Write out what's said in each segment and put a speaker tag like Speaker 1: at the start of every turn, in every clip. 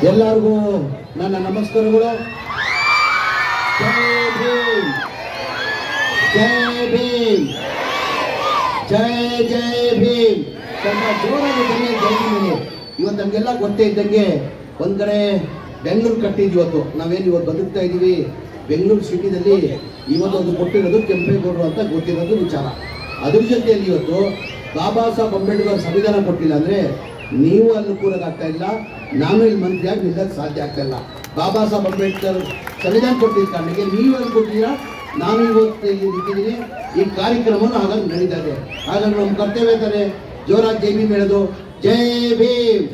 Speaker 1: ಎಲ್ಲರಿಗೂ ನನ್ನ ನಮಸ್ಕಾರಗಳು. ಜೈ ಭೀಮ್, ಜೈ ಭೀಮ್, ಜೈ ಜೈ ಭೀಮ್. ಸ್ವಲ್ಪ ಜೋರಾಗಿ ಬನ್ನಿ ಜೈ ಭೀಮ್. ಇವತ್ತು ನಮಗೆಲ್ಲ ಗೊತ್ತೇ ಇದ್ದಂಗೆ ಒಂದ್ ಕಡೆ ಬೆಂಗಳೂರು ಕಟ್ಟಿದ್ವಿ. ಇವತ್ತು ನಾವೇನು ಇವತ್ತು ಬದುಕ್ತಾ ಇದ್ದೀವಿ ಬೆಂಗಳೂರು ಸಿಟಿದಲ್ಲಿ. ಇವತ್ತು ಅದು ಕೊಟ್ಟಿರೋದು ಕೆಂಪೇಗೌಡರು ಅಂತ ಗೊತ್ತಿರೋದು ವಿಚಾರ. ಅದ್ರ ಜೊತೆಯಲ್ಲಿ ಇವತ್ತು ಬಾಬಾ ಸಾಹೇಬ್ ಅಂಬೇಡ್ಕರ್ ಸಂವಿಧಾನ ಕೊಟ್ಟಿಲ್ಲ ಅಂದ್ರೆ ನೀವು ಅಲ್ಲಿ ಕೂರಕ್ಕಾಗ್ತಾ ಇಲ್ಲ, ನಾನು ಇಲ್ಲಿ ಮಂತ್ರಿಯಾಗಿ ನಿಲ್ಲಕ್ಕೆ ಸಾಧ್ಯ ಆಗ್ತಾ ಇಲ್ಲ. ಬಾಬಾ ಸಾಹೇಬ್ ಅಂಬೇಡ್ಕರ್ ಸಂವಿಧಾನ ಕೊಟ್ಟಿದ್ದ ಕಾರಣಕ್ಕೆ ನೀವು ಅಲ್ಲಿ ಕೊಟ್ಟಿದ್ದೀರಾ, ನಾನು ಇವತ್ತು ಇಲ್ಲಿ ನಿಂತಿದ್ದೀನಿ. ಈ ಕಾರ್ಯಕ್ರಮವನ್ನು ಹಾಗಾಗಿ ನಡೀತಾ ಇದೆ. ಹಾಗಾಗಿ ನಮ್ಮ ಕರ್ತವ್ಯ ತಾನೆ ಜೋರಾಗಿ ಜೈ ಭೀಮ್ ಹೇಳೋದು. ಜೈ ಭೀಮ್,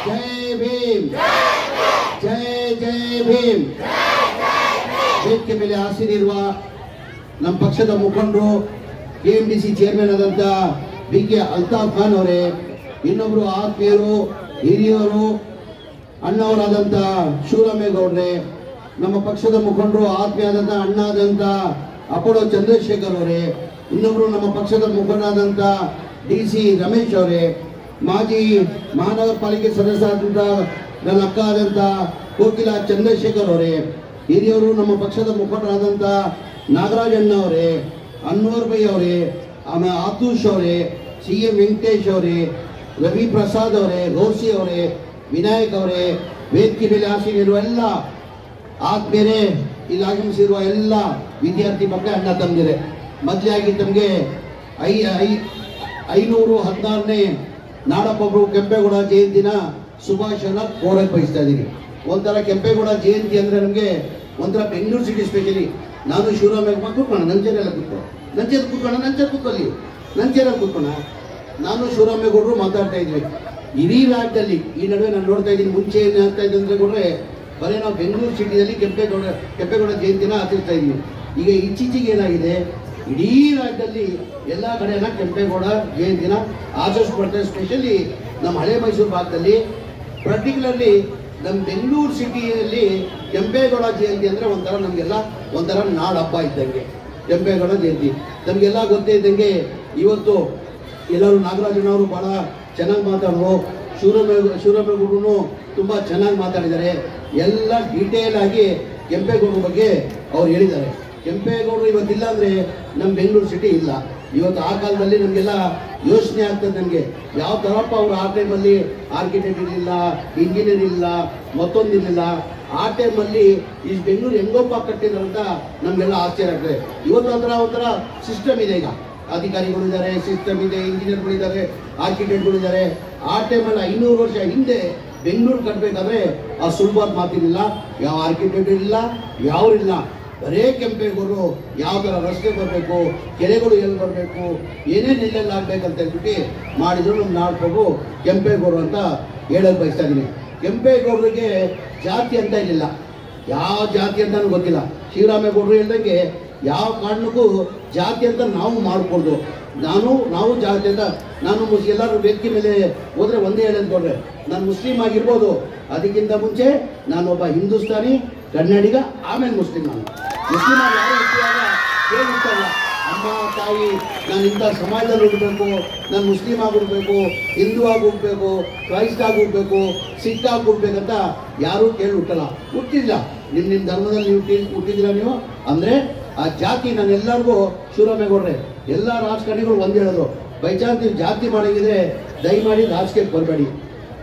Speaker 1: ಜೈ ಭೀಮ್, ಜೈ ಜೈ ಭೀಮ್. ವೇದಿಕೆ ಮೇಲೆ ಆಸೀನಿರುವ ನಮ್ಮ ಪಕ್ಷದ ಮುಖಂಡರು, KMDC ಚೇರ್ಮನ್ ಆದಂಥ BK ಅಲ್ತಾಫ್ ಖಾನ್ ಅವರೇ, ಇನ್ನೊಬ್ರು ಆತ್ಮೀಯರು ಹಿರಿಯರು ಅಣ್ಣವರಾದಂಥ ಶಿವರಾಮೇಗೌಡ್ರೆ, ನಮ್ಮ ಪಕ್ಷದ ಮುಖಂಡರು ಆತ್ಮೀಯರಾದಂಥ ಅಣ್ಣ ಆದಂಥ ಅಪೋಲೋ ಚಂದ್ರಶೇಖರ್ ಅವರೇ, ಇನ್ನೊಬ್ರು ನಮ್ಮ ಪಕ್ಷದ ಮುಖಂಡರಾದಂಥ DC ರಮೇಶ್ ಅವರೇ, ಮಾಜಿ ಮಹಾನಗರ ಪಾಲಿಕೆ ಸದಸ್ಯರಾದಂಥ ನನ್ನ ಅಕ್ಕ ಆದಂಥ ಕೋಕಿಲಾ ಚಂದ್ರಶೇಖರ್ ಅವರೇ, ಹಿರಿಯರು ನಮ್ಮ ಪಕ್ಷದ ಮುಖಂಡರಾದಂಥ ನಾಗರಾಜಣ್ಣ ಅವರೇ, ಅನ್ವರ್ ಬೈ ಅವರೇ, ಆಮೇಲೆ ಆತೂಷ್ ಅವರೇ, CM ವೆಂಕಟೇಶ್ ಅವರೇ, ರವಿ ಪ್ರಸಾದ್ ಅವರೇ, ರೋಸಿ ಅವರೇ, ವಿನಾಯಕ್ ಅವರೇ, ವೇದಿಕೆ ಮೇಲೆ ಆಸೀನಿರುವ ಎಲ್ಲ ಆದ್ಮೇಲೆ ಇಲ್ಲಿ ಆಗಮಿಸಿರುವ ಎಲ್ಲ ವಿದ್ಯಾರ್ಥಿ ಮಕ್ಕಳ ಅಣ್ಣ ತಮ್ಮದಿರೆ, ಮೊದಲಾಗಿ ತಮಗೆ 516ನೇ ನಾಡಪ್ರಭು ಕೆಂಪೇಗೌಡ ಜಯಂತಿನ ಶುಭಾಶಯನ ಕೋರಕ್ಕೆ ಬಯಸ್ತಾ ಇದ್ದೀನಿ. ಒಂಥರ ಕೆಂಪೇಗೌಡ ಜಯಂತಿ ಅಂದರೆ ನಮಗೆ ಒಂಥರ ಬೆಂಗಳೂರು ಸಿಟಿ ಸ್ಪೆಷಲಿ. ನಾನು ಶಿವರಾಮೇಗೌಡ ಕೂತ್ಕೋಣ, ನಂಚೇರೆಲ್ಲ ಕೂತ್ಕೊ, ನಂಚೇರು ಕೂತ್ಕೋಣ, ನಂಚೇರು ಕೂತ್ಕೊಳ್ಳಿ, ನಂಚೇರಲ್ಲಿ ಕೂತ್ಕೋಣ. ನಾನು ಶಿವರಾಮೇಗೌಡರು ಮಾತಾಡ್ತಾ ಇದ್ವಿ ಇಡೀ ರಾಜ್ಯದಲ್ಲಿ. ಈ ನಡುವೆ ನಾನು ನೋಡ್ತಾ ಇದ್ದೀನಿ, ಮುಂಚೆ ಏನು ಆಗ್ತಾ ಇದೆ ಅಂದರೆ ಕೊಟ್ಟರೆ ಬರೀ ನಾವು ಬೆಂಗಳೂರು ಸಿಟಿಯಲ್ಲಿ ಕೆಂಪೇಗೌಡ ಜಯಂತಿನ ಆಚರಿಸ್ತಾ ಇದ್ವಿ. ಈಗ ಇತ್ತೀಚೆಗೆ ಏನಾಗಿದೆ, ಇಡೀ ರಾಜ್ಯದಲ್ಲಿ ಎಲ್ಲ ಕಡೆಯಲ್ಲ ಕೆಂಪೇಗೌಡ ಜಯಂತಿನ ಆಚರಿಸ್ಕೊಡ್ತಾರೆ. ಸ್ಪೆಷಲಿ ನಮ್ಮ ಹಳೆ ಮೈಸೂರು ಭಾಗದಲ್ಲಿ, ಪರ್ಟಿಕ್ಯುಲರ್ಲಿ ನಮ್ಮ ಬೆಂಗಳೂರು ಸಿಟಿಯಲ್ಲಿ ಕೆಂಪೇಗೌಡ ಜಯಂತಿ ಅಂದರೆ ನಮಗೆಲ್ಲ ಒಂಥರ ನಾಡ ಹಬ್ಬ ಇದ್ದಂಗೆ ಕೆಂಪೇಗೌಡ ಜಯಂತಿ. ನಮಗೆಲ್ಲ ಗೊತ್ತೇ ಇದ್ದಂಗೆ ಇವತ್ತು ಎಲ್ಲರೂ ನಾಗರಾಜನವರು ಭಾಳ ಚೆನ್ನಾಗಿ ಮಾತಾಡಿದ್ರು, ಶಿವರಾಮೇಗೌಡರು ತುಂಬ ಚೆನ್ನಾಗಿ ಮಾತಾಡಿದ್ದಾರೆ. ಎಲ್ಲ ಡೀಟೇಲ್ ಆಗಿ ಕೆಂಪೇಗೌಡರ ಬಗ್ಗೆ ಅವ್ರು ಹೇಳಿದ್ದಾರೆ. ಕೆಂಪೇಗೌಡರು ಇವತ್ತಿಲ್ಲ ಅಂದರೆ ನಮ್ಮ ಬೆಂಗಳೂರು ಸಿಟಿ ಇಲ್ಲ. ಇವತ್ತು ಆ ಕಾಲದಲ್ಲಿ ನಮಗೆಲ್ಲ ಯೋಚನೆ ಆಗ್ತದೆ, ನಮಗೆ ಯಾವ ಥರಪ್ಪ ಅವರು ಆ ಟೈಮಲ್ಲಿ ಆರ್ಕಿಟೆಕ್ಟ್ ಇರಲಿಲ್ಲ, ಇಂಜಿನಿಯರ್ ಇಲ್ಲ, ಮತ್ತೊಂದಿರಲಿಲ್ಲ. ಆ ಟೈಮಲ್ಲಿ ಈ ಬೆಂಗಳೂರು ಹೆಂಗೊಬ್ಬ ಕಟ್ಟಿದ್ರು ಅಂತ ನಮಗೆಲ್ಲ ಆಶ್ಚರ್ಯ ಆಗ್ತದೆ. ಇವತ್ತು ಒಂಥರ ಸಿಸ್ಟಮ್ ಇದೆ. ಈಗ ಅಧಿಕಾರಿಗಳಿದ್ದಾರೆ, ಸಿಸ್ಟಮ್ ಇದೆ, ಇಂಜಿನಿಯರ್ಗಳಿದ್ದಾರೆ, ಆರ್ಕಿಟೆಕ್ಟ್ಗಳಿದ್ದಾರೆ. ಆ ಟೈಮಲ್ಲಿ 500 ವರ್ಷ ಹಿಂದೆ ಬೆಂಗಳೂರು ಕಟ್ಟಬೇಕಾದ್ರೆ ಆ ಸುಲಭವಾದ ಮಾತಿರಲಿಲ್ಲ. ಯಾವ ಆರ್ಕಿಟೆಕ್ಟ್ ಇರಲಿಲ್ಲ, ಯಾವ್ರಿಲ್ಲ. ಬರೇ ಕೆಂಪೇಗೌಡರು ಯಾವ ಥರ ರಸ್ತೆ ಬರಬೇಕು, ಕೆರೆಗಳು ಎಲ್ಲಿ ಬರಬೇಕು, ಏನೇನು ಎಲ್ಲೆಲ್ಲ ಆಗ್ಬೇಕಂತ ಹೇಳ್ಬಿಟ್ಟು ಮಾಡಿದ್ರು ನಮ್ಮ ನಾಡಪ್ರಭು ಕೆಂಪೇಗೌಡರು ಅಂತ ಹೇಳೋದು ಬಯಸ್ತಾ ಇದ್ದೀನಿ. ಕೆಂಪೇಗೌಡರಿಗೆ ಜಾತಿ ಅಂತ ಇರಲಿಲ್ಲ, ಯಾವ ಜಾತಿ ಅಂತ ನನಗೆ ಗೊತ್ತಿಲ್ಲ. ಶಿವರಾಮೇಗೌಡರು ಹೇಳ್ದಂಗೆ ಯಾವ ಕಾರಣಕ್ಕೂ ಜಾತಿ ಅಂತ ನಾವು ಮಾಡಿಕೊಡ್ದು. ನಾವು ಜಾತಿ ಅಂತ ನಾನು ಎಲ್ಲರೂ ವೇದಿಕೆ ಮೇಲೆ ಹೋದರೆ ಒಂದೇ ಹೇಳೋದು ಕೊಡ್ರೆ, ನಾನು ಮುಸ್ಲಿಂ ಆಗಿರ್ಬೋದು, ಅದಕ್ಕಿಂತ ಮುಂಚೆ ನಾನೊಬ್ಬ ಹಿಂದೂಸ್ತಾನಿ ಕನ್ನಡಿಗ, ಆಮೇಲೆ ಮುಸ್ಲಿಂ. ನಾನು ಮುಸ್ಲಿಂ ಯಾರು ಹುಟ್ಟಿದಾಗ ಕೇಳಿರ್ತಲ್ಲ, ಅಮ್ಮ ತಾಯಿ ನಾನು ಇಂಥ ಸಮಾಜದಲ್ಲಿ ಹುಟ್ಟಬೇಕು, ನಾನು ಮುಸ್ಲಿಂ ಆಗಿರ್ಬೇಕು, ಹಿಂದೂ ಆಗಿ ಹುಟ್ಟಬೇಕು, ಕ್ರೈಸ್ತ ಆಗಿ ಹುಟ್ಟಬೇಕು, ಸಿಖ್ ಆಗಿ ಹುಟ್ಟಬೇಕಂತ ಯಾರೂ ಕೇಳಿ ಹುಟ್ಟಲ್ಲ, ಹುಟ್ಟಿಲ್ಲ. ನಿಮ್ಮ ಧರ್ಮದಲ್ಲಿ ನೀವು ಹುಟ್ಟಿದ್ದೀರಾ ನೀವು ಅಂದರೆ ಆ ಜಾತಿ. ನಾನು ಎಲ್ಲರಿಗೂ ಶಿವರಾಮೇಗೌಡ್ರೆ ಎಲ್ಲ ರಾಜಕಾರಣಿಗಳು ಒಂದು ಹೇಳೋದು, ಬೈ ಚಾನ್ಸ್ ನೀವು ಜಾತಿ ಮಾಡಿದ್ರೆ ದಯಮಾಡಿ ರಾಜಕೀಯಕ್ಕೆ ಬರಬೇಡಿ.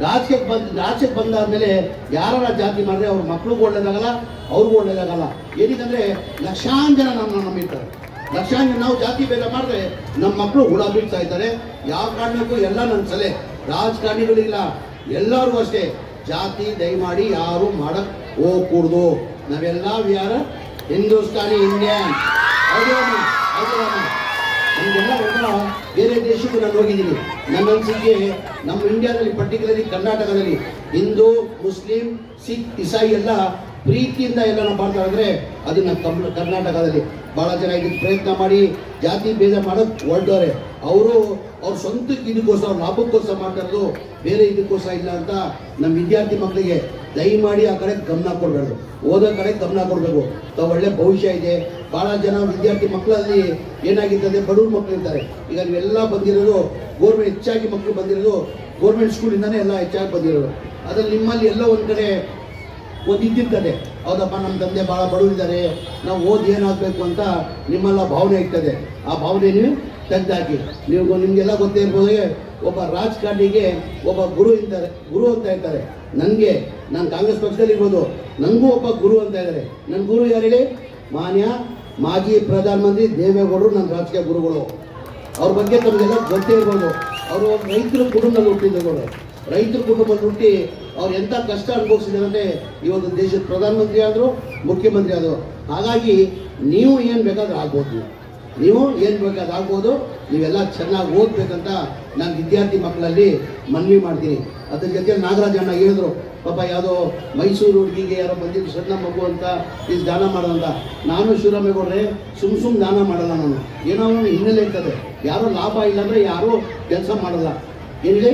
Speaker 1: ರಾಜಕೀಯಕ್ಕೆ ಬಂದಾದ್ಮೇಲೆ ಯಾರ ಜಾತಿ ಮಾಡಿದ್ರೆ ಅವ್ರ ಮಕ್ಳಿಗೂ ಒಳ್ಳೇದಾಗಲ್ಲ, ಅವ್ರಿಗೂ ಒಳ್ಳೇದಾಗಲ್ಲ. ಏನಕ್ಕಂದ್ರೆ ಲಕ್ಷಾಂತರ ಜನ ನಮ್ಮನ್ನು ನಂಬಿರ್ತಾರೆ. ಲಕ್ಷಾಂತರ ನಾವು ಜಾತಿ ಭೇದ ಮಾಡಿದ್ರೆ ನಮ್ಮ ಮಕ್ಕಳು ಹುಳ ಬೀಳ್ತಾ ಇದ್ದಾರೆ. ಯಾವ ಕಾರಣಕ್ಕೂ ಎಲ್ಲ ನನ್ನ ಸಲಹೆ ರಾಜಕಾರಣಿಗಳಿಲ್ಲ, ಎಲ್ಲರಿಗೂ ಅಷ್ಟೇ, ಜಾತಿ ದಯಮಾಡಿ ಯಾರು ಮಾಡಕ್ ಹೋಗ್ಕೂಡ್ದು. ನಾವೆಲ್ಲ ಯಾರ ಹಿಂದೂಸ್ತಾನಿ ಇಂಡಿಯನ್. ನಮಗೆಲ್ಲ ಒಂಥರ ಬೇರೆ ದೇಶಕ್ಕೂ ನಾನು ಹೋಗಿದ್ದೀನಿ. ನನ್ನ ಅನಿಸಿಕೆ ನಮ್ಮ ಇಂಡಿಯಾದಲ್ಲಿ, ಪರ್ಟಿಕ್ಯುಲರ್ಲಿ ಕರ್ನಾಟಕದಲ್ಲಿ ಹಿಂದೂ, ಮುಸ್ಲಿಂ, ಸಿಖ್, ಇಸಾಯಿ ಎಲ್ಲ ಪ್ರೀತಿಯಿಂದ ಎಲ್ಲ ನಾವು ಮಾಡ್ತಾ ಇದ್ರೆ ಅದು ನಮ್ಮ ಕರ್ನಾಟಕದಲ್ಲಿ ಭಾಳ ಜನ ಇದಕ್ಕೆ ಪ್ರಯತ್ನ ಮಾಡಿ ಜಾತಿ ಭೇದ ಮಾಡೋದು ಹೊರಟವ್ರೆ. ಅವ್ರ ಸ್ವಂತಕ್ಕೆ ಇದಕ್ಕೋಸ್ಕರ, ಲಾಭಕ್ಕೋಸ್ಕರ ಮಾಡ್ತಾ ಇರೋದು, ಬೇರೆ ಇದಕ್ಕೋಸ್ಕರ ಇಲ್ಲ ಅಂತ ನಮ್ಮ ವಿದ್ಯಾರ್ಥಿ ಮಕ್ಕಳಿಗೆ ದಯಮಾಡಿ ಆ ಕಡೆ ಗಮನ ಕೊಡಬೇಡ್ದು, ಓದೋ ಕಡೆ ಗಮನ ಕೊಡಬೇಕು. ಒಳ್ಳೆ ಭವಿಷ್ಯ ಇದೆ. ಭಾಳ ಜನ ವಿದ್ಯಾರ್ಥಿ ಮಕ್ಕಳಲ್ಲಿ ಏನಾಗಿರ್ತದೆ, ಬಡವ್ರ ಮಕ್ಕಳು ಇರ್ತಾರೆ. ಈಗ ನೀವೆಲ್ಲ ಬಂದಿರೋದು ಗೋರ್ಮೆಂಟ್, ಹೆಚ್ಚಾಗಿ ಮಕ್ಕಳು ಬಂದಿರೋದು ಗೋರ್ಮೆಂಟ್ ಸ್ಕೂಲಿಂದನೇ ಎಲ್ಲ ಹೆಚ್ಚಾಗಿ ಬಂದಿರೋದು. ಅದ್ರಲ್ಲಿ ನಿಮ್ಮಲ್ಲಿ ಎಲ್ಲ ಒಂದು ಕಡೆ ಒಂದು ಇದ್ದಿರ್ತದೆ, ಹೌದಪ್ಪ ನಮ್ಮ ತಂದೆ ಭಾಳ ಬಡವರಿದ್ದಾರೆ, ನಾವು ಓದಿ ಏನಾಗಬೇಕು ಅಂತ ನಿಮ್ಮೆಲ್ಲ ಭಾವನೆ ಇರ್ತದೆ. ಆ ಭಾವನೆ ನೀವು ತೆಗೆದಾಕಿ. ನಿಮಗೆಲ್ಲ ಗೊತ್ತೇ ಇರ್ಬೋದು, ಒಬ್ಬ ರಾಜಕಾರಣಿಗೆ ಒಬ್ಬ ಗುರು ಅಂತ ಇರ್ತಾರೆ. ನನಗೆ, ನಾನು ಕಾಂಗ್ರೆಸ್ ಪಕ್ಷದಲ್ಲಿ ಇರ್ಬೋದು, ನನಗೂ ಒಬ್ಬ ಗುರು ಅಂತ ಇದ್ದಾರೆ. ನನ್ನ ಗುರು ಯಾರು ಹೇಳಿ? ಮಾನ್ಯ ಮಾಜಿ ಪ್ರಧಾನಮಂತ್ರಿ ದೇವೇಗೌಡರು ನನ್ನ ರಾಜಕೀಯ ಗುರುಗಳು. ಅವ್ರ ಬಗ್ಗೆ ತಮಗೆಲ್ಲ ಗೊತ್ತೇ ಇರ್ಬೋದು. ಅವರು ರೈತರ ಕುಟುಂಬದಲ್ಲಿ ಹುಟ್ಟಿದ್ದವರು. ರೈತರ ಕುಟುಂಬದಲ್ಲಿ ಹುಟ್ಟಿ ಅವ್ರು ಎಂಥ ಕಷ್ಟ ಅನುಭವಿಸಿದ್ದಾರೆ ಅಂದರೆ ಇವತ್ತು ದೇಶದ ಪ್ರಧಾನಮಂತ್ರಿ ಆದರು, ಮುಖ್ಯಮಂತ್ರಿ ಆದರು. ಹಾಗಾಗಿ ನೀವು ಏನು ಬೇಕಾದ್ರೂ ಆಗ್ಬೋದು, ನೀವೆಲ್ಲ ಚೆನ್ನಾಗಿ ಓದಬೇಕಂತ ನಾನು ವಿದ್ಯಾರ್ಥಿ ಮಕ್ಕಳಲ್ಲಿ ಮನವಿ ಮಾಡ್ತೀನಿ. ಅದ್ರ ಜೊತೆ ನಾಗರಾಜ್ ಅಣ್ಣ ಹೇಳಿದ್ರು, ಪಾಪ ಯಾವುದೋ ಮೈಸೂರು ಹುಡುಗಿಗೆ ಯಾರೋ ಬಂದಿದ್ದು ಸಣ್ಣ ಮಗು ಅಂತ ಇಲ್ಲಿ ದಾನ ಮಾಡೋದಂತ. ನಾನು ಶಿವರಾಮೇಗೌಡ್ರೆ ಸುಮ್ ದಾನ ಮಾಡಲ್ಲ. ನಾನು ಏನೋ ಹಿನ್ನೆಲೆ ಇರ್ತದೆ. ಯಾರೋ ಲಾಭ ಇಲ್ಲ ಅಂದರೆ ಯಾರೂ ಕೆಲಸ ಮಾಡಲ್ಲ. ಏನಿದೆ